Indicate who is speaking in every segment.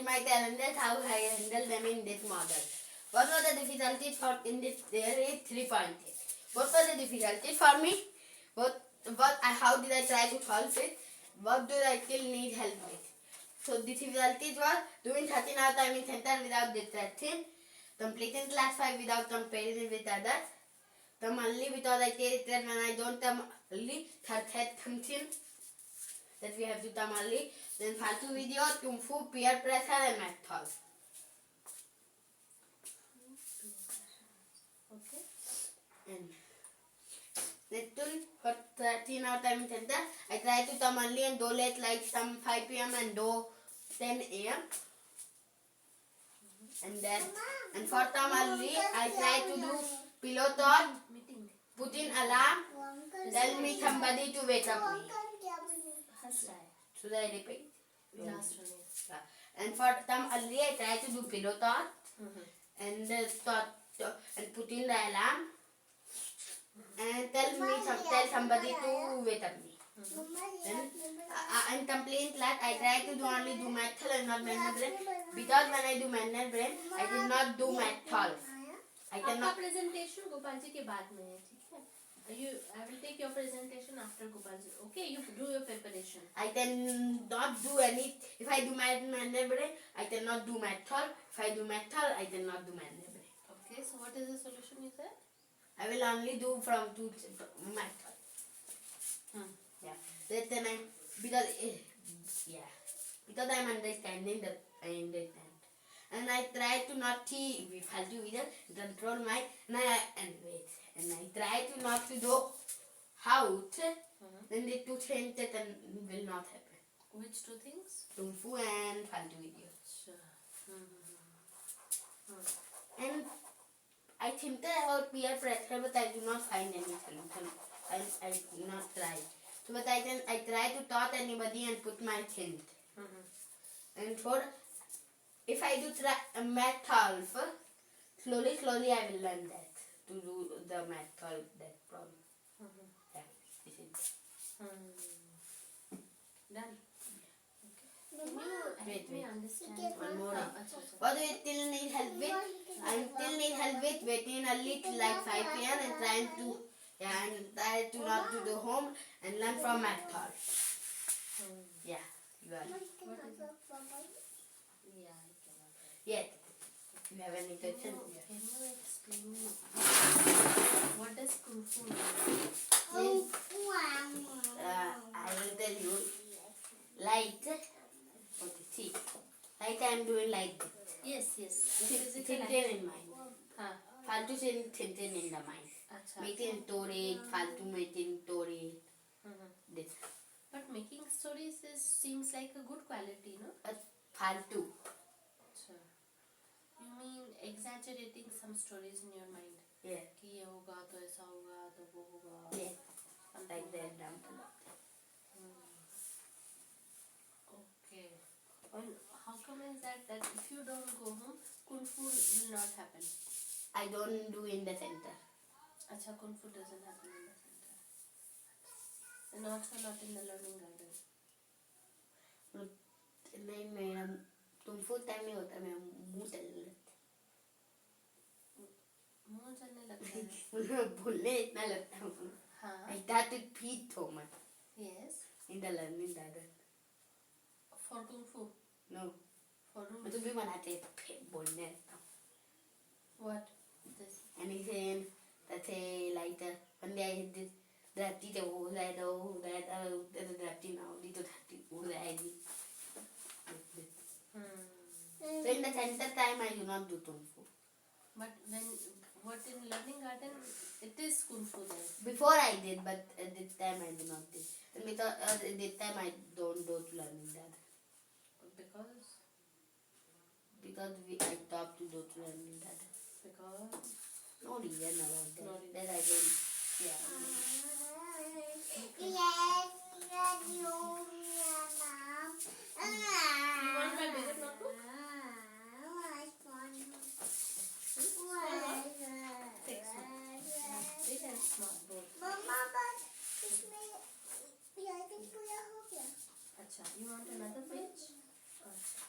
Speaker 1: my calendar how I handle them in this model. What was the difficulty for in this? There is 3 points. What was the difficulty for me? How did I try to solve it? What do I still need help with? So the difficulties was doing 13 hour time in center without distraction, completing class 5 without comparing it with others, come early because I take that when I don't come early, third something that we have to come early, then Faltu video, Kung Fu, peer pressure and math solve.
Speaker 2: Okay.
Speaker 1: And little for 13 hour time in center, I try to come early and do late like some 5 p.m. and do 10 a.m. And for come early, I try to do pillow talk, put in alarm, tell me somebody to wake up me. Should I repeat?
Speaker 2: Last one.
Speaker 1: Yeah. And for come early, I try to do pillow talk and put in the alarm and tell somebody to wake up me. And complain class, I try to only do math and not manual brain, because when I do manual brain, I did not do math solve. I cannot.
Speaker 2: Presentation Gopal ji के बाद में है, ठीक है? I will take your presentation after Gopal ji. Okay, you do your preparation.
Speaker 1: I cannot do any. If I do manual brain, I cannot do math solve. If I do math solve, I cannot do manual brain.
Speaker 2: Okay, so what is the solution you said?
Speaker 1: I will only do from math solve. Yeah. Then because I'm understanding that I understand. And I try to not Faltu video, control my and I try to not to do out. Then the 2 things that will not happen.
Speaker 2: Which 2 things?
Speaker 1: Kung Fu and Faltu video.
Speaker 2: Sure.
Speaker 1: And I think about peer pressure, but I do not find any solution. I do not try. So, but I try to talk anybody and put my hint. And if I do try math solve, slowly I will learn that to do the math solve that problem. Yeah, this is
Speaker 2: done. Okay. Can you help me understand?
Speaker 1: One more. What do you still need help with? I still need help with waiting early till like 5 p.m. and try to not to do home and learn from math solve. Yeah, you are. Yes. You have any question?
Speaker 2: Can you explain me what does Kung Fu
Speaker 1: mean? I will tell you. Like, see, like I am doing like this.
Speaker 2: Yes.
Speaker 1: Thinking in mind. Faltu thinking in the mind. Making stories, Faltu making stories. This.
Speaker 2: But making stories seems like a good quality, no?
Speaker 1: Faltu.
Speaker 2: You mean exaggerating some stories in your mind?
Speaker 1: Yeah.
Speaker 2: कि ये होगा तो ऐसा होगा तो वो होगा.
Speaker 1: Yeah. Like that.
Speaker 2: Okay. And how come is that if you don't go home, Kung Fu will not happen?
Speaker 1: I don't do in the center.
Speaker 2: Acha, Kung Fu doesn't happen in the center. And also not in the learning garden.
Speaker 1: नहीं madam तुम full time नहीं होता मैं मुंह चलने लगता
Speaker 2: मुंह चलने लगता है
Speaker 1: भूलने इतना लगता हूँ
Speaker 2: हाँ
Speaker 1: I started feet so much
Speaker 2: yes
Speaker 1: in the learning garden
Speaker 2: for Kung Fu
Speaker 1: no
Speaker 2: for
Speaker 1: मैं तो भी बनाते बोलने लगता हूँ
Speaker 2: what this
Speaker 1: anything that say like one day I hit this धरती तो हो जाए तो हो जाए तो धरती ना होगी तो धरती उड़ जाएगी. So in the center time I do not do Kung Fu.
Speaker 2: But what in learning garden it is Kung Fu then?
Speaker 1: Before I did, but at this time I do not did. And because at this time I don't do learning garden. Because I stopped to do learning garden.
Speaker 2: Because
Speaker 1: no reason about that.
Speaker 2: No reason.
Speaker 1: That I don't. Yeah.
Speaker 2: You want my bigger notebook? Big and small both.
Speaker 3: Mama, but इसमें writing पूरा हो गया.
Speaker 2: अच्छा, you want another page? अच्छा.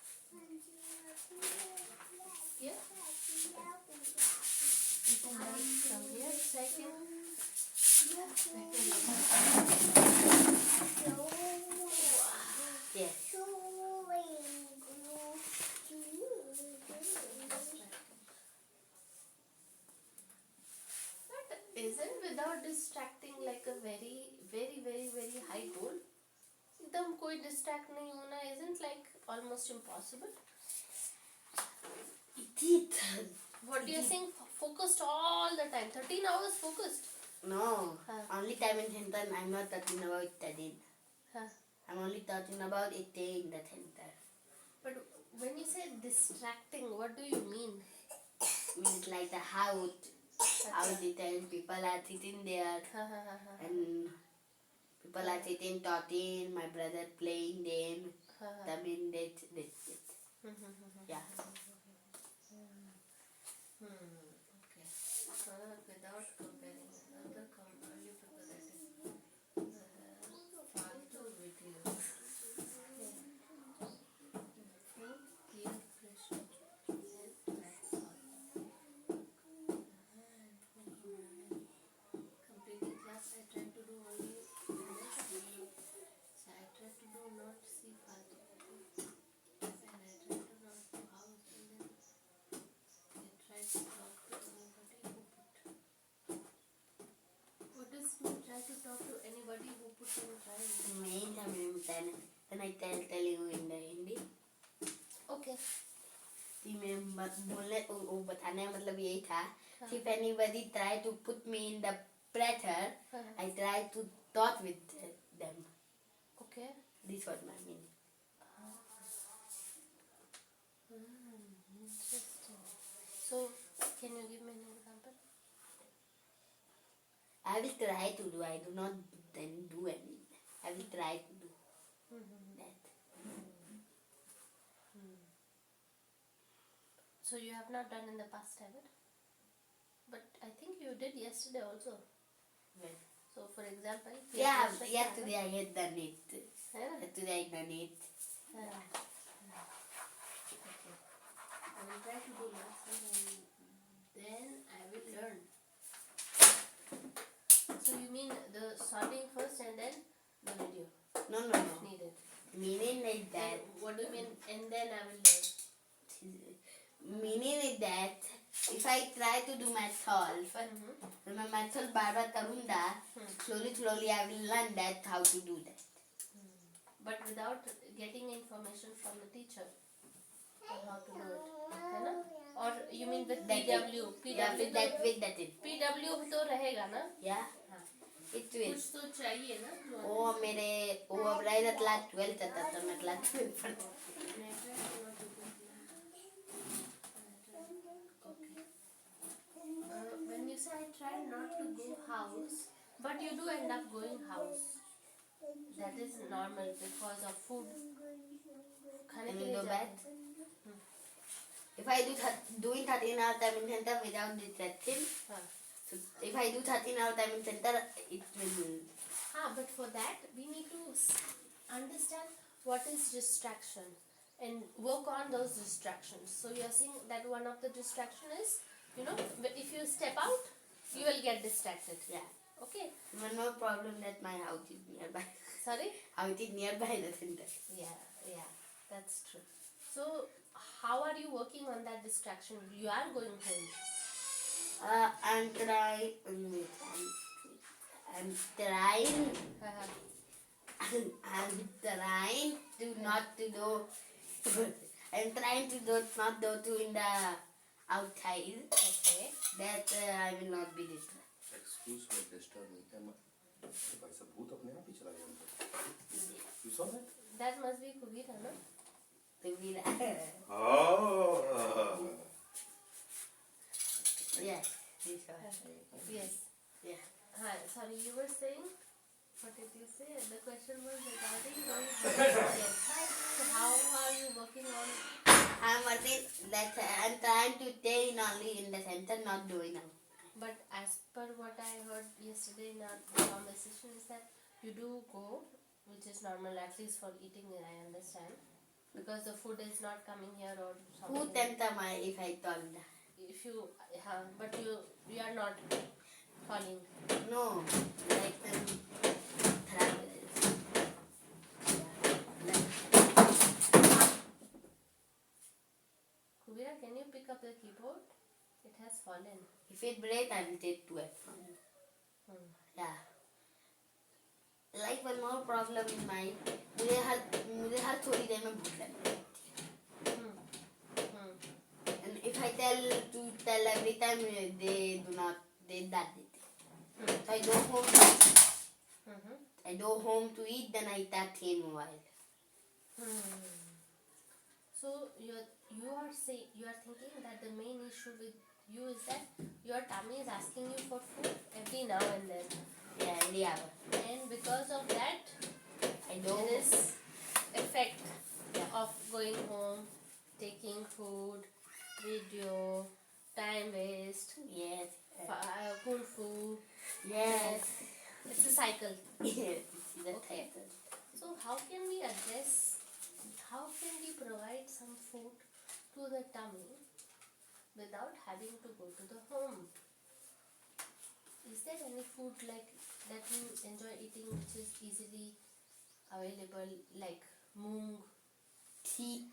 Speaker 2: almost impossible?
Speaker 1: It is.
Speaker 2: What do you think? Focused all the time. 13 hours focused.
Speaker 1: No.
Speaker 2: Huh.
Speaker 1: Only time in center. I'm not talking about studying.
Speaker 2: Huh.
Speaker 1: I'm only talking about it in the center.
Speaker 2: But when you say distracting, what do you mean?
Speaker 1: Means like the house. How the time people are sitting there and people are sitting talking. My brother playing them. I mean that's it. Yeah.
Speaker 2: Okay. Without comparing another early people that is faltu video. Food, clear, fresh, and that's all. Completing class, I try to do only video. So I try to do not see faltu video. And I try to not do house and then I try to talk to anybody who put. What does mean try to talk to anybody who put in time?
Speaker 1: Then I tell you in the Hindi.
Speaker 2: Okay.
Speaker 1: कि मैं बोलने वो बताने का मतलब यही था if anybody try to put me in the pressure I try to talk with them.
Speaker 2: Okay.
Speaker 1: This was my meaning.
Speaker 2: Interesting. So, can you give me an example?
Speaker 1: I will try to do. I do not then do anything. I will try to do that.
Speaker 2: So you have not done in the past, have it? But I think you did yesterday also.
Speaker 1: Well,
Speaker 2: So for example,
Speaker 1: yeah, yesterday I had done it.
Speaker 2: Yeah.
Speaker 1: Yesterday I done it.
Speaker 2: Okay. I will try to do lesson and then I will learn. So you mean the solving first and then the video?
Speaker 1: No.
Speaker 2: Needed.
Speaker 1: Meaning is
Speaker 2: Then
Speaker 1: that.
Speaker 2: what do you mean? And then I will learn.
Speaker 1: Meaning is that if I try to do math solve, when my math solve बार करूँगा, slowly I will learn that how to do that.
Speaker 2: But without getting information from the teacher on how to do it, है ना? Or you mean with PW?
Speaker 1: Yeah, with that it.
Speaker 2: PW तो रहेगा ना?
Speaker 1: Yeah, it will.
Speaker 2: कुछ तो चाहिए ना?
Speaker 1: वो अब रहेगा class 12 तक तो मैं class 12 पढ़ता.
Speaker 2: When you say I try not to go house, but you do end up going house. That is normal because of food. खाने के लिए
Speaker 1: go
Speaker 2: जाते
Speaker 1: back.
Speaker 2: हैं.
Speaker 1: If I do doing 13 hour time in center without distraction, so if I do 13 hour time in center, it will.
Speaker 2: But for that we need to understand what is distraction and work on those distractions. So you are saying that one of the distraction is, if you step out, you will get distracted.
Speaker 1: Yeah.
Speaker 2: Okay.
Speaker 1: No problem that my house is nearby.
Speaker 2: Sorry?
Speaker 1: House is nearby the center.
Speaker 2: Yeah, that's true. So how are you working on that distraction? You are going home.
Speaker 1: I'm trying. I'm trying. I'm trying to not to do. I'm trying to not go to in the outside.
Speaker 2: Okay.
Speaker 1: That I will not be distracted.
Speaker 4: Excuse me, disturb me. भाई सब भूत अपने आप ही चला गया उनका. You saw that?
Speaker 2: That must be Kubira, no?
Speaker 1: To be
Speaker 4: Oh.
Speaker 1: Yes. This one.
Speaker 2: Yes.
Speaker 1: Yeah.
Speaker 2: Hi, sorry, you were saying? What did you say? The question was regarding going home. Yes. So how are you working on?
Speaker 1: I'm working that I'm trying to stay in only in the center, not doing now.
Speaker 2: But as per what I heard yesterday in our conversation is that you do go, which is normal at least for eating, I understand, because the food is not coming here or something.
Speaker 1: Who tempted my if I told that?
Speaker 2: If you, but you are not calling.
Speaker 1: No, like travelers.
Speaker 2: Kubira, can you pick up the keyboard? It has fallen.
Speaker 1: If it breaks, I will take 12 from you. Yeah. Like one more problem in my मुझे हर थोड़ी देर में भूख लगती है. tell every time they do not they that देते. So I go home to eat, then I tap him mobile.
Speaker 2: So you are thinking that the main issue with you is that your tummy is asking you for food every now and then.
Speaker 1: Yeah, every hour.
Speaker 2: And because of that,
Speaker 1: I go
Speaker 2: there is effect
Speaker 1: Yeah.
Speaker 2: of going home, taking food, video, time waste,
Speaker 1: Yes.
Speaker 2: kung fu.
Speaker 1: Yes.
Speaker 2: It's a cycle.
Speaker 1: Yes. It's the
Speaker 2: Okay.
Speaker 1: title.
Speaker 2: So how can we provide some food to the tummy without having to go to the home? Is there any food like that you enjoy eating which is easily available, like moong?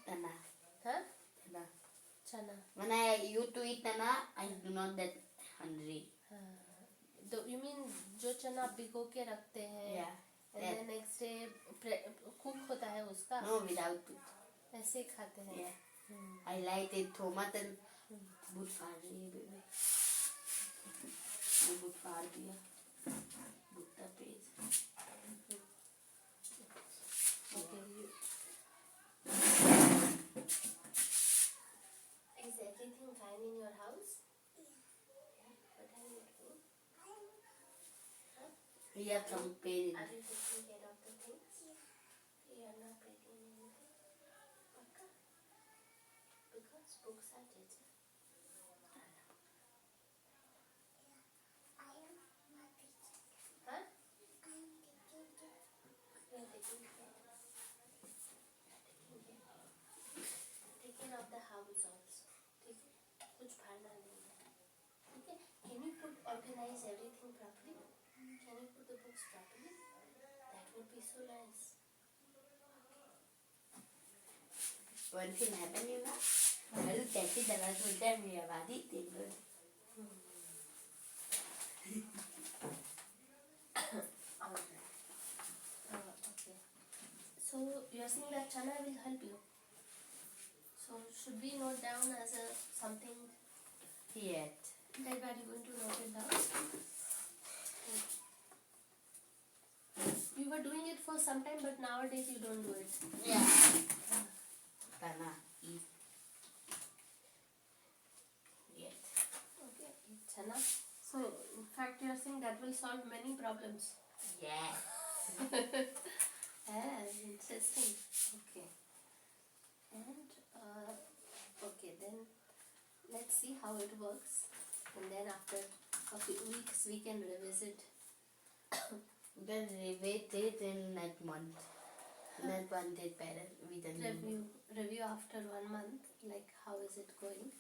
Speaker 1: Tana.
Speaker 2: Huh?
Speaker 1: Tana.
Speaker 2: Chana.
Speaker 1: When I used to eat tana, I do not that hungry.
Speaker 2: You mean जो चना भिगो के रखते हैं
Speaker 1: Yeah.
Speaker 2: and then next day cook होता है उसका
Speaker 1: No, without it.
Speaker 2: ऐसे खाते हैं.
Speaker 1: Yeah. I like it tomat and good far baby. Good far दिया. Good the page.
Speaker 2: Okay. Is everything fine in your house? Yeah. What are you doing?
Speaker 1: We have some pain.
Speaker 2: Are you taking care of the things? You are not breaking anything? Pakka? Because books are teacher.
Speaker 3: I am not teaching.
Speaker 2: Huh?
Speaker 3: I am teaching.
Speaker 2: You are taking care. Taking of the house also. ठीक है? कुछ भागना नहीं है. ठीक है? Can you organize everything properly? Can you put the books properly? That would be so nice.
Speaker 1: One thing happened, you know. I will take it and I will tell me about it.
Speaker 2: Okay. So you are saying that chana will help you. So should we note down as a something?
Speaker 1: Yet.
Speaker 2: That are you going to note it down? You were doing it for some time, but nowadays you don't do it.
Speaker 1: Yeah. Tana. Eat. Yet.
Speaker 2: Okay, chana. So in fact you are saying that will solve many problems.
Speaker 1: Yeah.
Speaker 2: Interesting. Okay. And okay, then let's see how it works, and then after a few weeks we can revisit.
Speaker 1: Then we wait it in that month. That one day parent with a
Speaker 2: Review after 1 month, like how is it going.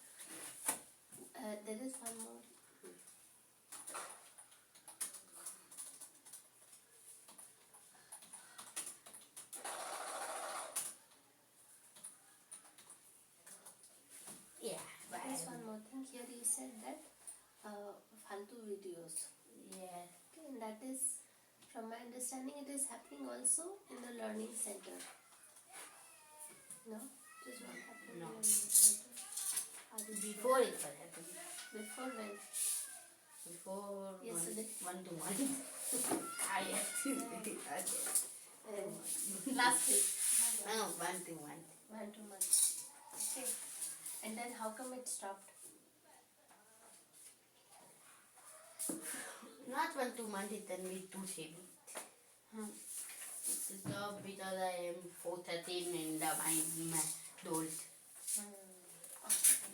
Speaker 2: There is one more.
Speaker 1: Yeah.
Speaker 2: There is one more thing here. You said that faltu videos.
Speaker 1: Yeah.
Speaker 2: Okay, and that is, from my understanding, it is happening also in the learning center. No? It is not happening
Speaker 1: No.
Speaker 2: in the learning center. How did you
Speaker 1: Before it was happening.
Speaker 2: Before when?
Speaker 1: Before
Speaker 2: Yesterday.
Speaker 1: one to one. I had to
Speaker 2: Last week.
Speaker 1: No, 1 to 1.
Speaker 2: 1 2 months. Okay. And then how come it stopped?
Speaker 1: Not 1 to month, it can be 2 3 weeks. So because I am 413 and my adult.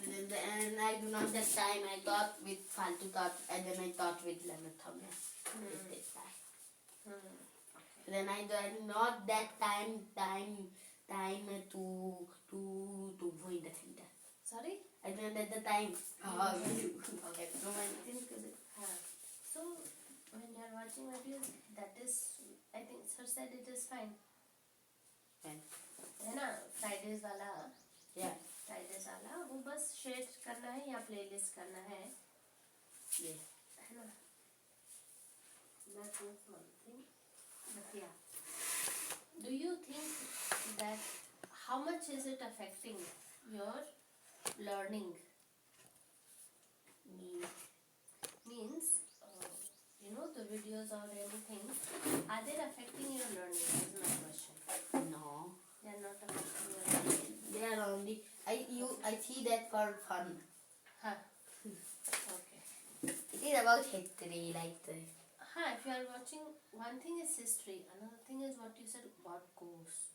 Speaker 1: And I do not that time I thought with faltu thought and then I thought with Lamathomia. Then I do not that time to go in the center.
Speaker 2: Sorry?
Speaker 1: I don't at the time. Okay. So many things to do.
Speaker 2: So when you are watching videos, that is, I think sir said it is fine.
Speaker 1: When?
Speaker 2: है ना, Fridays वाला,
Speaker 1: Yeah.
Speaker 2: Fridays वाला, वो बस share करना है या playlist करना है,
Speaker 1: Yeah.
Speaker 2: है ना? That was one thing. But yeah, do you think that how much is it affecting your learning? Means, you know, the videos or anything, are they affecting your learning? Is my question.
Speaker 1: No.
Speaker 2: They are not affecting your learning.
Speaker 1: They are only I see that for fun.
Speaker 2: Huh. Okay.
Speaker 1: It is about history, like the
Speaker 2: If you are watching, one thing is history, another thing is what you said about ghosts.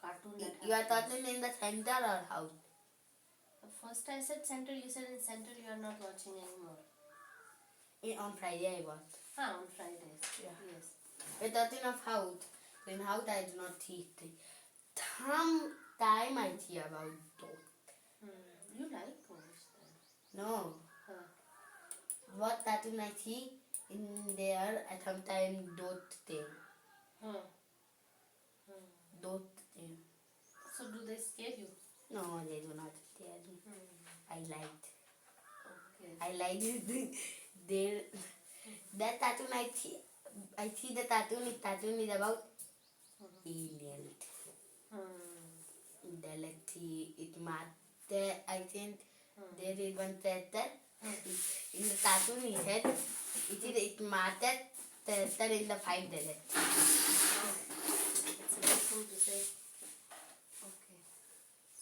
Speaker 2: Cartoon that
Speaker 1: you are
Speaker 2: happens.
Speaker 1: talking in the center or house.
Speaker 2: First I said center, you said in center you are not watching anymore.
Speaker 1: On Friday I was.
Speaker 2: On Fridays.
Speaker 1: Yeah.
Speaker 2: Yes.
Speaker 1: We're talking of house. In house I do not see history. Time I see about those.
Speaker 2: You like ghosts then?
Speaker 1: No.
Speaker 2: Huh.
Speaker 1: What cartoon I see in there, I sometimes don't thing.
Speaker 2: Huh.
Speaker 1: Don't thing.
Speaker 2: So do they scare you?
Speaker 1: No, they do not scare me. I liked.
Speaker 2: Okay.
Speaker 1: I like their that cartoon I see the cartoon is about aliens. Galaxy, it matter. I think there is one character in the cartoon he said it matter character in the 5 galaxies.
Speaker 2: It's a good thing to say. Okay.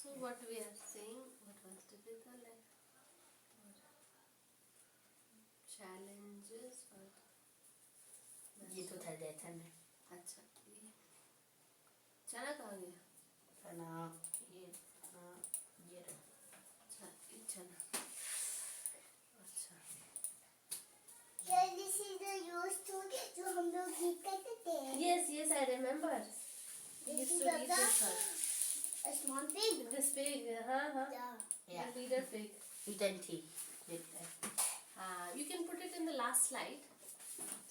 Speaker 2: So what we are saying, what was typical like challenges or
Speaker 1: ये तो था जैसा है
Speaker 2: अच्छा ये चना कहाँ गया?
Speaker 1: ना ये
Speaker 2: अच्छा ये चना अच्छा
Speaker 3: So this is the used to जो हम लोग गीत करते थे.
Speaker 2: yes I remember.
Speaker 3: This
Speaker 2: Used
Speaker 3: is
Speaker 2: to
Speaker 3: of
Speaker 2: eat
Speaker 3: the
Speaker 2: this one.
Speaker 3: a small pig.
Speaker 2: This pig, huh?
Speaker 1: Yeah.
Speaker 2: The leader pig.
Speaker 1: you can see
Speaker 2: You can put it in the last slide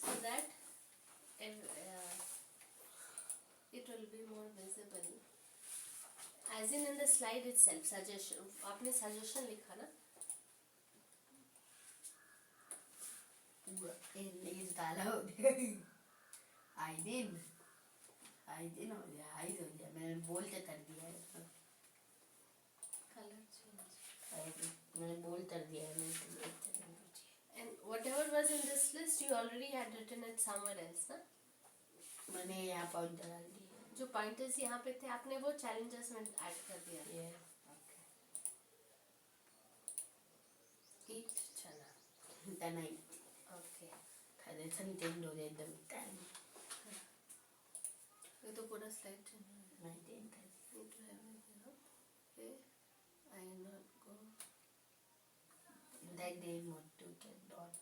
Speaker 2: so that it will be more visible. As in the slide itself, suggestion. आपने suggestion लिखा ना?
Speaker 1: is allowed. I did मैंने बोल के कर दिया है
Speaker 2: Color change.
Speaker 1: मैंने बोल कर दिया है
Speaker 2: And whatever was in this list, you already had written it somewhere else, ना?
Speaker 1: मैंने यहाँ पॉइंटर डाल दिया
Speaker 2: जो pointers यहाँ पे थे, आपने वो challenges में add कर दिया.
Speaker 1: Yeah.
Speaker 2: Okay. Eat chana.
Speaker 1: Tonight.
Speaker 2: Okay.
Speaker 1: Kada Nintendo did the time.
Speaker 2: ये तो पूरा slide change है.
Speaker 1: My did.
Speaker 2: Need to have it here. Okay. I not go.
Speaker 1: That day not to get done.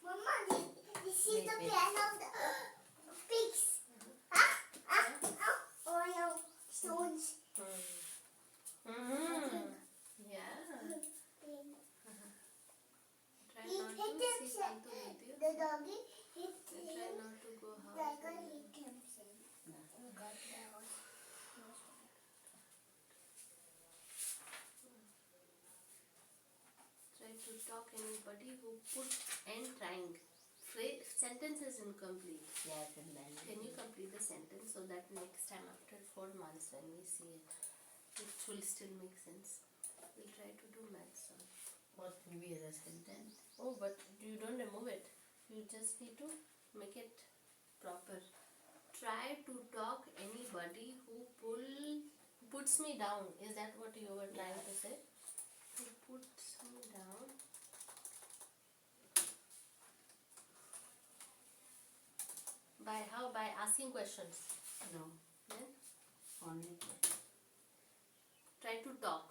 Speaker 3: Mama, this is the
Speaker 1: Wait.
Speaker 3: plan of the pigs. Oh no, stones.
Speaker 2: Yeah. Try
Speaker 3: He
Speaker 2: not
Speaker 3: hit
Speaker 2: to see
Speaker 3: himself.
Speaker 2: Santu with you.
Speaker 3: The doggy hit
Speaker 2: Try
Speaker 3: him.
Speaker 2: not to go
Speaker 3: Tiger
Speaker 2: house.
Speaker 3: hit himself.
Speaker 2: Try to talk anybody who put and trying. Sentence is incomplete.
Speaker 1: Yes, and then.
Speaker 2: Can you complete the sentence so that next time after 4 months when we see it, it will still make sense? We'll try to do maths on.
Speaker 1: What will be the sentence?
Speaker 2: Oh, but you don't remove it. You just need to make it proper. Try to talk anybody who puts me down. Is that what you were trying to say? Who puts me down? By how? By asking questions.
Speaker 1: No,
Speaker 2: Then
Speaker 1: only.
Speaker 2: try to talk.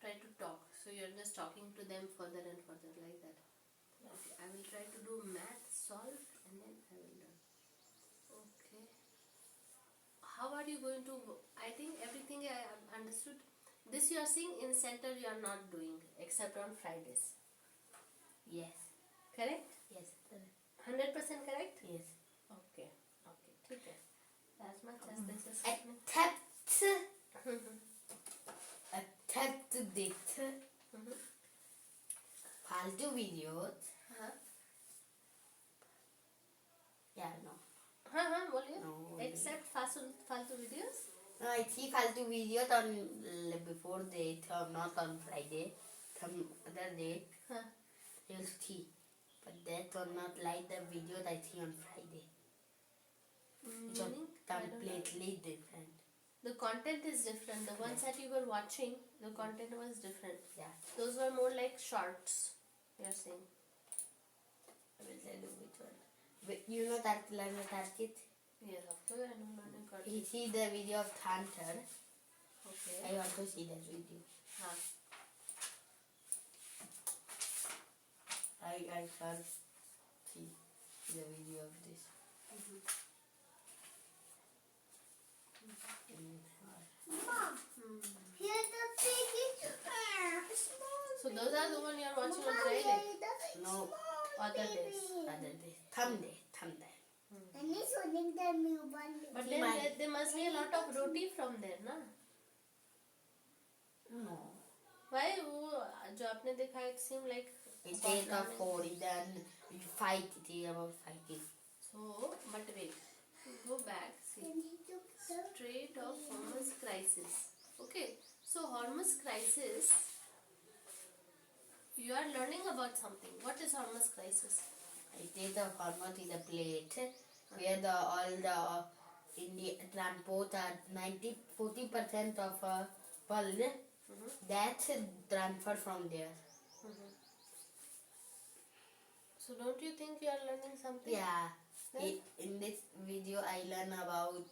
Speaker 2: Try to talk. So you're just talking to them further and further like that. Okay, I will try to do math, solve, and then I will learn. Okay. How are you going to? I think everything I have understood. This you are seeing in center you are not doing except on Fridays.
Speaker 1: Yes.
Speaker 2: Correct?
Speaker 1: Yes.
Speaker 2: 100% correct?
Speaker 1: Yes.
Speaker 2: Okay. Okay. ठीक है. As much as this is happening.
Speaker 1: Except this फालतू videos
Speaker 2: हाँ. faltu videos?
Speaker 1: No, I see faltu videos on before date, not on Friday, some other day.
Speaker 2: Huh.
Speaker 1: You'll see. But that are not like the videos I see on Friday. Which are
Speaker 2: Meaning? I don't know.
Speaker 1: completely different.
Speaker 2: The content is different. The ones that you were watching, the content was different.
Speaker 1: Yeah.
Speaker 2: Those were more like shorts, you're saying.
Speaker 1: I will tell you which one. But you know Tartilana Tarkit?
Speaker 2: Yes, of course, I know learning
Speaker 1: He
Speaker 2: content.
Speaker 1: see the video of Thantar.
Speaker 2: Okay.
Speaker 1: I also see that video.
Speaker 2: Huh.
Speaker 1: I can't see the video of this.
Speaker 3: Mom, here's the piggy. Small.
Speaker 2: So those are the one you're watching on
Speaker 3: Mom,
Speaker 2: Friday?
Speaker 3: here's the
Speaker 1: No,
Speaker 3: small
Speaker 2: other days.
Speaker 3: baby.
Speaker 1: Other day. Thumb day.
Speaker 3: And he's holding the newborn baby.
Speaker 2: But
Speaker 1: See
Speaker 2: then
Speaker 1: my-
Speaker 2: there must be a lot of roti from there, na?
Speaker 1: No.
Speaker 2: Why? वो जो आपने देखा, it seemed like
Speaker 1: It
Speaker 2: about
Speaker 1: is of
Speaker 2: learning.
Speaker 1: 4, then you fight, it is about fighting.
Speaker 2: So, but wait, go back. See,
Speaker 3: And he took the
Speaker 2: trait of Hormuz crisis. Okay, so Hormuz crisis. You are learning about something. What is Hormuz crisis?
Speaker 1: It is the hormone in the plate where all the India transport are 40% of world that's transferred from there.
Speaker 2: So don't you think you are learning something?
Speaker 1: Yeah.
Speaker 2: Then?
Speaker 1: In this video I learn about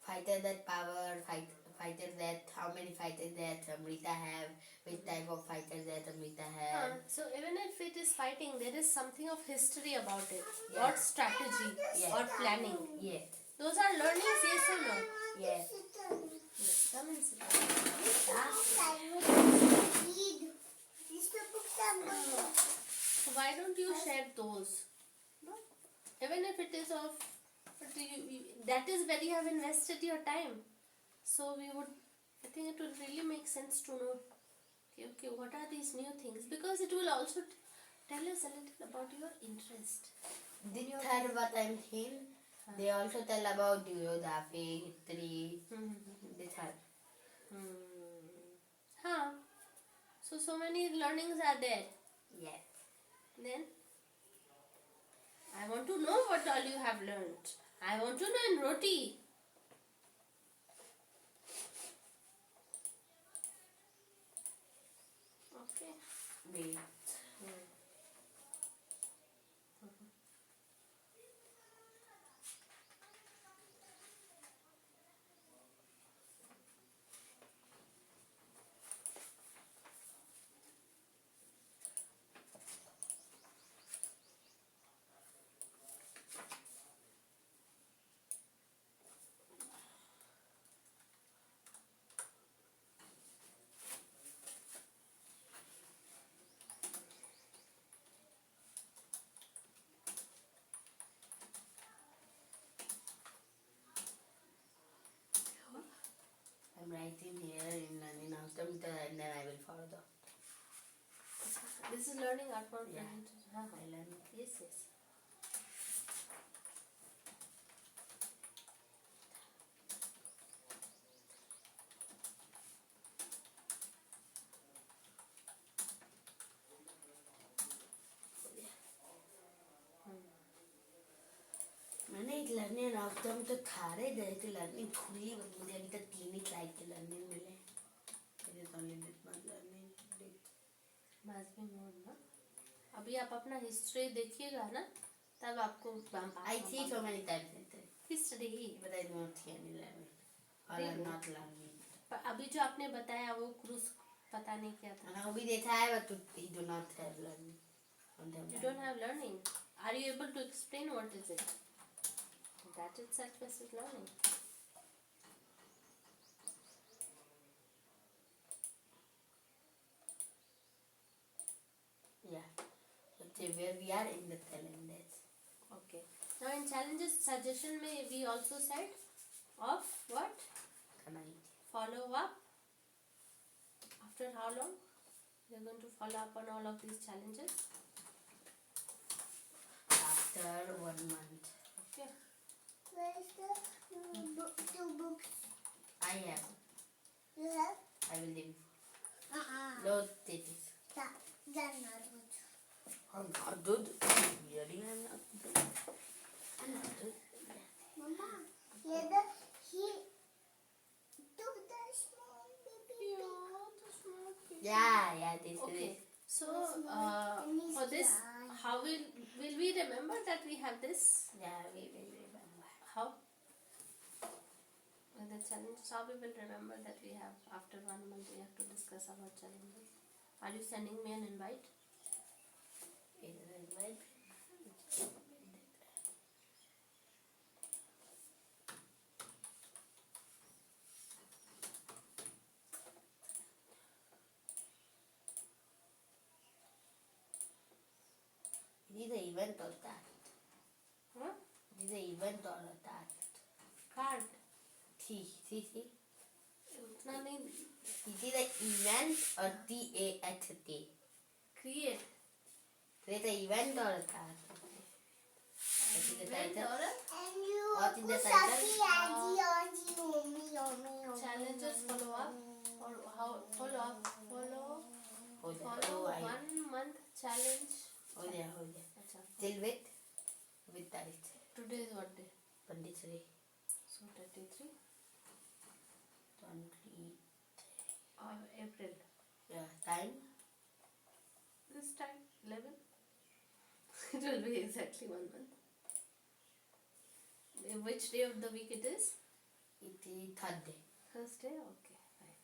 Speaker 1: fighter that power, fighter that how many fighters that Amrita have, which type of fighters that Amrita have.
Speaker 2: So even if it is fighting, there is something of history about it,
Speaker 1: Yeah.
Speaker 2: or strategy,
Speaker 1: Yeah.
Speaker 2: or planning.
Speaker 1: Yes.
Speaker 2: Those are learnings, yes or no?
Speaker 1: Yes.
Speaker 2: Yes. Come and sit down. So why don't you share those? Even if it is of, but that is where you have invested your time. So I think it would really make sense to know, okay, what are these new things? Because it will also tell us a little about your interest.
Speaker 1: The third what I'm saying, they also tell about geography, history. The third.
Speaker 2: Huh. So many learnings are there.
Speaker 1: Yes.
Speaker 2: Then I want to know what all you have learned. I want to know in roti. Okay.
Speaker 1: Wait. I'm writing here in learning outcome and then I will follow the.
Speaker 2: This is learning art form.
Speaker 1: Yeah.
Speaker 2: Huh.
Speaker 1: I learn.
Speaker 2: Yes, yes.
Speaker 1: मैंने एक learning outcome तो थारे गए थे learning खुली मुझे अभी तक 3 ही टाइप के लर्निंग मिले मेरे तो only this much learning
Speaker 2: Must be more, ना? अभी आप अपना हिस्ट्री देखिएगा ना, तब आपको
Speaker 1: I see so many types in it
Speaker 2: history.
Speaker 1: but I don't see any learning or I'm not learning
Speaker 2: पर अभी जो आपने बताया वो क्रूज पता नहीं क्या था.
Speaker 1: मैंने वो भी देखा है but he do not have learning
Speaker 2: You don't have learning. Are you able to explain what is it? That itself is learning.
Speaker 1: yeah but where we are in the calendars
Speaker 2: Okay. Now in challenges suggestion में we also said of what?
Speaker 1: tonight
Speaker 2: Follow up. After how long? We are going to follow up on all of these challenges.
Speaker 1: after 1 month
Speaker 3: Where's the two books?
Speaker 1: I have.
Speaker 3: You have?
Speaker 1: I will leave.
Speaker 3: No.
Speaker 1: No, this is.
Speaker 3: That's not good.
Speaker 1: I'm not good. Really, I'm not good. I'm not good.
Speaker 3: Mama, he took the small baby.
Speaker 1: Yeah, this
Speaker 2: Okay.
Speaker 1: is.
Speaker 2: So,
Speaker 3: And he's
Speaker 2: for this,
Speaker 3: dry.
Speaker 2: how will we remember that we have this?
Speaker 1: Yeah, we will remember.
Speaker 2: How? With the challenges, how we will remember that we have, after 1 month, we have to discuss about challenges. Are you sending me an invite?
Speaker 1: Is it right? This is an event or that?
Speaker 2: Huh?
Speaker 1: This is an event or a that?
Speaker 2: Card.
Speaker 1: See.
Speaker 2: उतना नहीं
Speaker 1: It is an event or TAT.
Speaker 2: create.
Speaker 1: Create an event or a that. What is the
Speaker 2: Event
Speaker 1: title?
Speaker 2: or a
Speaker 3: And you
Speaker 1: What is the
Speaker 3: put
Speaker 1: title?
Speaker 3: Saki, Auntie, Yummy.
Speaker 2: challenges follow up. Follow up. Follow
Speaker 1: Oh, I.
Speaker 2: 1 month challenge.
Speaker 1: Oh, yeah.
Speaker 2: अच्छा.
Speaker 1: Still with that.
Speaker 2: Today is what day?
Speaker 1: 23.
Speaker 2: So 33
Speaker 1: 20.
Speaker 2: of April.
Speaker 1: Yeah, time.
Speaker 2: This time 11. It will be exactly 1 month. Which day of the week it is?
Speaker 1: It is Thursday.
Speaker 2: Thursday. Okay, fine.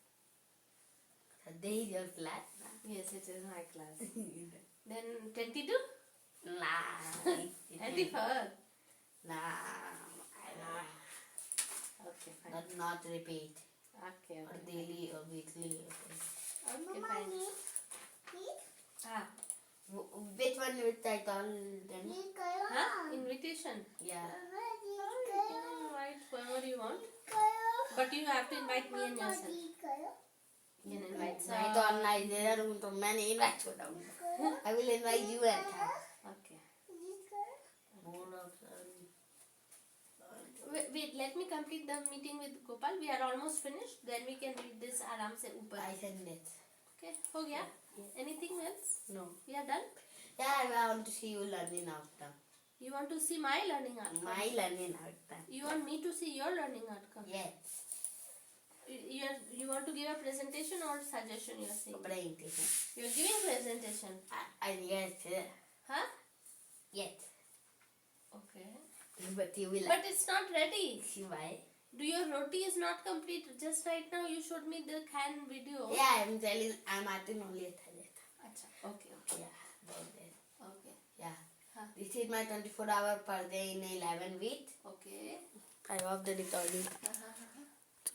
Speaker 1: Thursday is your class.
Speaker 2: Yes, it is my class. Then 22.
Speaker 1: Nah.
Speaker 2: 24.
Speaker 1: Nah.
Speaker 2: Okay, fine.
Speaker 1: Not repeat.
Speaker 2: Okay,
Speaker 1: Or
Speaker 2: okay.
Speaker 1: daily or weekly.
Speaker 2: Okay,
Speaker 3: Mama,
Speaker 2: fine.
Speaker 3: he
Speaker 2: Ah,
Speaker 1: Which one with title then?
Speaker 2: huh? Invitation.
Speaker 1: Yeah.
Speaker 2: Oh, you can invite whoever you want, but you have to invite me and yourself. You can invite
Speaker 1: I don't like there are too many invite you down. I will invite you at time.
Speaker 2: Okay.
Speaker 1: More of
Speaker 2: Wait, let me complete the meeting with Gopal. We are almost finished. Then we can read this आराम से ऊपर.
Speaker 1: I send it.
Speaker 2: Okay, हो गया?
Speaker 1: Yeah.
Speaker 2: Anything else?
Speaker 1: No.
Speaker 2: We are done.
Speaker 1: Yeah, I want to see you learning outcome.
Speaker 2: You want to see my learning outcome?
Speaker 1: My learning outcome.
Speaker 2: You want me to see your learning outcome?
Speaker 1: Yes.
Speaker 2: You want to give a presentation or suggestion? You are saying.
Speaker 1: Presentation.
Speaker 2: You are giving presentation.
Speaker 1: Yes.
Speaker 2: Huh?
Speaker 1: Yes.
Speaker 2: Okay.
Speaker 1: But you will.
Speaker 2: But it's not ready.
Speaker 1: See why?
Speaker 2: Do your roti is not complete. Just right now you showed me the can video.
Speaker 1: Yeah, I'm telling. I'm at only at it.
Speaker 2: Acha. Okay.
Speaker 1: Yeah, about that.
Speaker 2: Okay.
Speaker 1: Yeah.
Speaker 2: Huh.
Speaker 1: This is my 24-hour per day in 11 weeks.
Speaker 2: Okay.
Speaker 1: I hope the recording.
Speaker 2: Uh-huh.